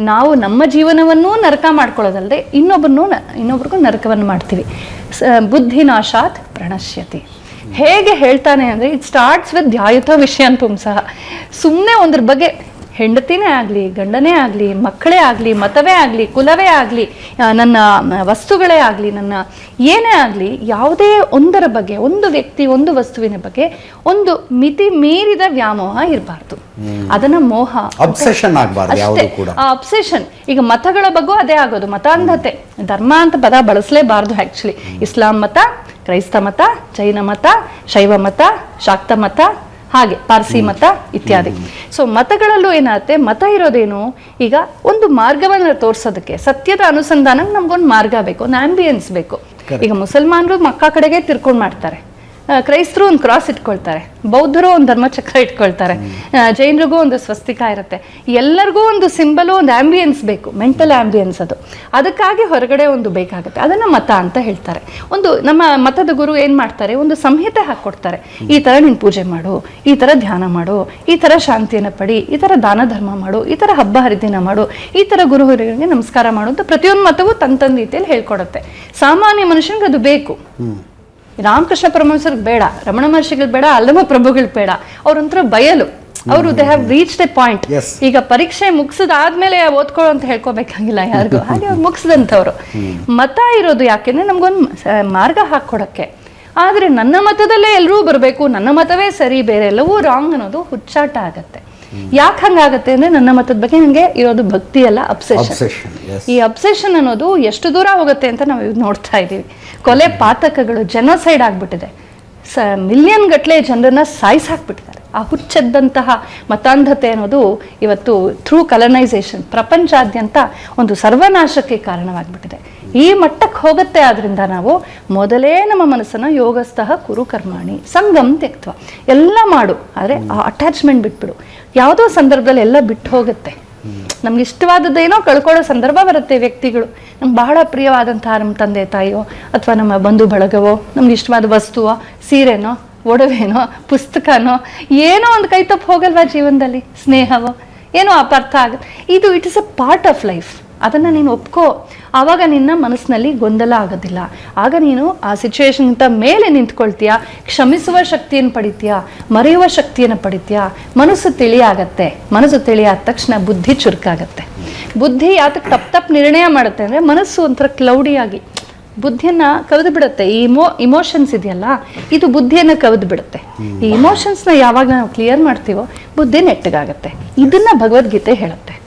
ನಾವು ನಮ್ಮ ಜೀವನವನ್ನೂ ನರಕ ಮಾಡ್ಕೊಳ್ಳೋದಲ್ಲದೆ ಇನ್ನೊಬ್ರಿಗೂ ನರಕವನ್ನು ಮಾಡ್ತೀವಿ. ಬುದ್ಧಿನಾಶಾತ್ ಪ್ರಣಶ್ಯತಿ. ಹೇಗೆ ಹೇಳ್ತಾನೆ ಅಂದರೆ ಇಟ್ ಸ್ಟಾರ್ಟ್ಸ್ ವಿತ್ ಧ್ಯಾಯುತ ವಿಷಯನ್ ಪುಂಸಃ. ಸುಮ್ಮನೆ ಒಂದ್ರ ಬಗ್ಗೆ ಹೆಂಡತಿನೇ ಆಗಲಿ, ಗಂಡನೇ ಆಗಲಿ, ಮಕ್ಕಳೇ ಆಗಲಿ, ಮತವೇ ಆಗಲಿ, ಕುಲವೇ ಆಗಲಿ, ನನ್ನ ವಸ್ತುಗಳೇ ಆಗಲಿ, ನನ್ನ ಏನೇ ಆಗಲಿ, ಯಾವುದೇ ಒಂದರ ಬಗ್ಗೆ, ಒಂದು ವ್ಯಕ್ತಿ, ಒಂದು ವಸ್ತುವಿನ ಬಗ್ಗೆ ಒಂದು ಮಿತಿ ಮೀರಿದ ವ್ಯಾಮೋಹ ಇರಬಾರ್ದು. ಅದನ್ನ ಮೋಹ, ಅಬ್ಸೆಷನ್ ಆಗಬಾರ್ದು ಯಾವುದು ಕೂಡ. ಆ ಅಬ್ಸೆಷನ್ ಈಗ ಮತಗಳ ಬಗ್ಗೆ ಅದೇ ಆಗೋದು. ಮತಾಂಧತೆ, ಧರ್ಮ ಅಂತ ಪದ ಬಳಸಲೇಬಾರ್ದು ಆಕ್ಚುಲಿ. ಇಸ್ಲಾಂ ಮತ, ಕ್ರೈಸ್ತ ಮತ, ಜೈನ ಮತ, ಶೈವ ಮತ, ಶಾಕ್ತ ಮತ, ಹಾಗೆ ಪಾರ್ಸಿ ಮತ ಇತ್ಯಾದಿ. ಸೊ ಮತಗಳಲ್ಲೂ ಏನಾಗುತ್ತೆ, ಮತ ಇರೋದೇನು, ಈಗ ಒಂದು ಮಾರ್ಗವನ್ನು ತೋರಿಸೋದಕ್ಕೆ, ಸತ್ಯದ ಅನುಸಂಧಾನಕ್ಕೆ ನಮ್ಗೊಂದು ಮಾರ್ಗ ಬೇಕು, ಒಂದು ಆಂಬಿಯನ್ಸ್ ಬೇಕು. ಈಗ ಮುಸಲ್ಮಾನರು ಮಕ್ಕಾ ಕಡೆಗೆ ತಿರ್ಕೊಂಡು ಮಾಡ್ತಾರೆ, ಕ್ರೈಸ್ತರು ಒಂದು ಕ್ರಾಸ್ ಇಟ್ಕೊಳ್ತಾರೆ, ಬೌದ್ಧರು ಒಂದು ಧರ್ಮಚಕ್ರ ಇಟ್ಕೊಳ್ತಾರೆ, ಜೈನರಿಗೂ ಒಂದು ಸ್ವಸ್ತಿಕ ಇರುತ್ತೆ. ಎಲ್ಲರಿಗೂ ಒಂದು ಸಿಂಬಲು, ಒಂದು ಆಂಬಿಯನ್ಸ್ ಬೇಕು, ಮೆಂಟಲ್ ಆಂಬಿಯನ್ಸ್. ಅದಕ್ಕಾಗಿ ಹೊರಗಡೆ ಒಂದು ಬೇಕಾಗುತ್ತೆ. ಅದನ್ನು ಮತ ಅಂತ ಹೇಳ್ತಾರೆ. ಒಂದು ನಮ್ಮ ಮತದ ಗುರು ಏನು ಮಾಡ್ತಾರೆ, ಒಂದು ಸಂಹಿತೆ ಹಾಕ್ಕೊಡ್ತಾರೆ. ಈ ಥರ ನೀನು ಪೂಜೆ ಮಾಡು, ಈ ಥರ ಧ್ಯಾನ ಮಾಡು, ಈ ಥರ ಶಾಂತಿಯನ್ನು ಪಡಿ, ಈ ಥರ ದಾನ ಧರ್ಮ ಮಾಡು, ಈ ಥರ ಹಬ್ಬ ಹರಿದಿನ ಮಾಡು, ಈ ಥರ ಗುರು ಹಿರಿಯರಿಗೆ ನಮಸ್ಕಾರ ಮಾಡು ಅಂತ ಪ್ರತಿಯೊಂದು ಮತವೂ ತನ್ನ ರೀತಿಯಲ್ಲಿ ಹೇಳ್ಕೊಡುತ್ತೆ. ಸಾಮಾನ್ಯ ಮನುಷ್ಯನಿಗೆ ಅದು ಬೇಕು. ರಾಮಕೃಷ್ಣ ಪರಮಹಂಸರಿಗೆ ಬೇಡ, ರಮಣ ಮಹರ್ಷಿಗಳಿಗೆ ಬೇಡ, ಅಲ್ಲಮ ಪ್ರಭುಗಳಿಗೆ ಬೇಡ. ಅವ್ರಂತರ ಬಯಲು, ಅವರು they have reached A point. ಈಗ ಪರೀಕ್ಷೆ ಮುಗಿಸಿದಾದ್ಮೇಲೆ ಓದ್ಕೊಳ್ಳೋ ಅಂತ ಹೇಳ್ಕೊಬೇಕಾಗಿಲ್ಲ ಯಾರಿಗೂ, ಹಾಗೆ ಅವ್ರು ಮುಗಿಸಿದಂಥವ್ರು. ಮತ ಇರೋದು ಯಾಕೆಂದ್ರೆ ನಮ್ಗೊಂದು ಮಾರ್ಗ ಹಾಕೊಡಕ್ಕೆ. ಆದ್ರೆ ನನ್ನ ಮತದಲ್ಲೇ ಎಲ್ಲರೂ ಬರಬೇಕು, ನನ್ನ ಮತವೇ ಸರಿ, ಬೇರೆ ಎಲ್ಲವೂ ರಾಂಗ್ ಅನ್ನೋದು ಹುಚ್ಚಾಟ ಆಗತ್ತೆ. ಯಾಕೆ ಹಂಗಾಗತ್ತೆ ಅಂದ್ರೆ ನನ್ನ ಮತದ ಬಗ್ಗೆ ನನಗೆ ಇರೋದು ಭಕ್ತಿ ಅಲ್ಲ, ಅಬ್ಸೆಷನ್. ಈ ಅಬ್ಸೆಷನ್ ಅನ್ನೋದು ಎಷ್ಟು ದೂರ ಹೋಗುತ್ತೆ ಅಂತ ನಾವು ನೋಡ್ತಾ ಇದ್ದೀವಿ. ಕೊಲೆ ಪಾತಕಗಳು, ಜನಸೈಡ್ ಆಗ್ಬಿಟ್ಟಿದೆ. ಮಿಲಿಯನ್ ಗಟ್ಟಲೆ ಜನರನ್ನ ಸಾಯಿಸಾಕ್ಬಿಟ್ಟಿದ್ದಾರೆ. ಆ ಹುಚ್ಚದ್ದಂತಹ ಮತಾಂಧತೆ ಅನ್ನೋದು ಇವತ್ತು ಥ್ರೂ ಕಲನೈಸೇಷನ್ ಪ್ರಪಂಚಾದ್ಯಂತ ಒಂದು ಸರ್ವನಾಶಕ್ಕೆ ಕಾರಣವಾಗ್ಬಿಟ್ಟಿದೆ. ಈ ಮಟ್ಟಕ್ಕೆ ಹೋಗುತ್ತೆ. ಆದ್ರಿಂದ ನಾವು ಮೊದಲೇ ನಮ್ಮ ಮನಸ್ಸನ್ನು ಯೋಗಸ್ಥಃ ಕುರು ಕರ್ಮಾಣಿ ಸಂಗಮ್ ತ್ಯಕ್ತ್ವ, ಎಲ್ಲ ಮಾಡು, ಆದರೆ ಆ ಅಟ್ಯಾಚ್ಮೆಂಟ್ ಬಿಟ್ಬಿಡು. ಯಾವುದೋ ಸಂದರ್ಭದಲ್ಲಿ ಎಲ್ಲ ಬಿಟ್ಟು ಹೋಗುತ್ತೆ. ನಮ್ಗೆ ಇಷ್ಟವಾದದ್ದೇನೋ ಕಳ್ಕೊಳ್ಳೋ ಸಂದರ್ಭ ಬರುತ್ತೆ. ವ್ಯಕ್ತಿಗಳು, ನಮ್ಗೆ ಬಹಳ ಪ್ರಿಯವಾದಂತಹ ನಮ್ಮ ತಂದೆ ತಾಯಿಯೋ ಅಥವಾ ನಮ್ಮ ಬಂಧು ಬಳಗವೋ, ನಮ್ಗೆ ಇಷ್ಟವಾದ ವಸ್ತುವೋ, ಸೀರೆನೋ, ಒಡವೆನೋ, ಪುಸ್ತಕನೋ, ಏನೋ ಒಂದು ಕೈ ತಪ್ಪು ಹೋಗಲ್ವಾ ಜೀವನದಲ್ಲಿ, ಸ್ನೇಹವೋ ಏನೋ ಅಪಾರ್ಥ ಆಗುತ್ತೆ. ಇದು it is a part of life. ಅದನ್ನು ನೀನು ಒಪ್ಕೋ. ಆವಾಗ ನಿನ್ನ ಮನಸ್ಸಿನಲ್ಲಿ ಗೊಂದಲ ಆಗೋದಿಲ್ಲ. ಆಗ ನೀನು ಆ ಸಿಚುವೇಶನ್ಗಿಂತ ಮೇಲೆ ನಿಂತ್ಕೊಳ್ತೀಯ, ಕ್ಷಮಿಸುವ ಶಕ್ತಿಯನ್ನು ಪಡಿತೀಯ, ಮರೆಯುವ ಶಕ್ತಿಯನ್ನು ಪಡಿತೀಯ, ಮನಸ್ಸು ತಿಳಿಯಾಗತ್ತೆ. ಮನಸ್ಸು ತಿಳಿಯಾದ ತಕ್ಷಣ ಬುದ್ಧಿ ಚುರುಕಾಗತ್ತೆ. ಬುದ್ಧಿ ಯಾತಕ್ಕೆ ತಪ್ಪು ನಿರ್ಣಯ ಮಾಡುತ್ತೆ ಅಂದರೆ ಮನಸ್ಸು ಒಂಥರ ಕ್ಲೌಡಿಯಾಗಿ ಬುದ್ಧಿಯನ್ನು ಕವಿದು ಬಿಡುತ್ತೆ. ಈ ಇಮೋಷನ್ಸ್ ಇದೆಯಲ್ಲ, ಇದು ಬುದ್ಧಿಯನ್ನು ಕವಿದು ಬಿಡುತ್ತೆ. ಈ ಇಮೋಷನ್ಸ್ನ ಯಾವಾಗ ನಾವು ಕ್ಲಿಯರ್ ಮಾಡ್ತೀವೋ ಬುದ್ಧಿ ನೆಟ್ಟಗಾಗತ್ತೆ. ಇದನ್ನ ಭಗವದ್ಗೀತೆ ಹೇಳುತ್ತೆ.